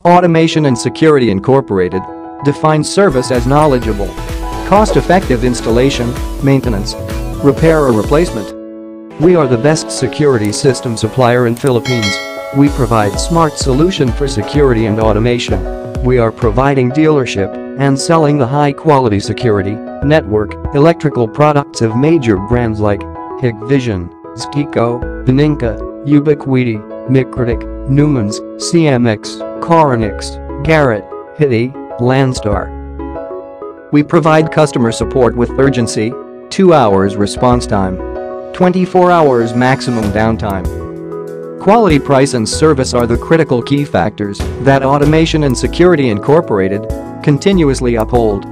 Automation and Security Incorporated defines service as knowledgeable, cost-effective installation, maintenance, repair or replacement. We are the best security system supplier in Philippines. We provide smart solution for security and automation. We are providing dealership and selling the high-quality security, network, electrical products of major brands like Hikvision, ZKTeco, Beninca, Ubiquiti, Mikrotik, Numens, CMX, Korenix, Garrett, Hiti, Lanstar. We provide customer support with urgency, 2 hours response time, 24 hours maximum downtime. Quality, price and service are the critical key factors that Automation and Security Incorporated continuously uphold.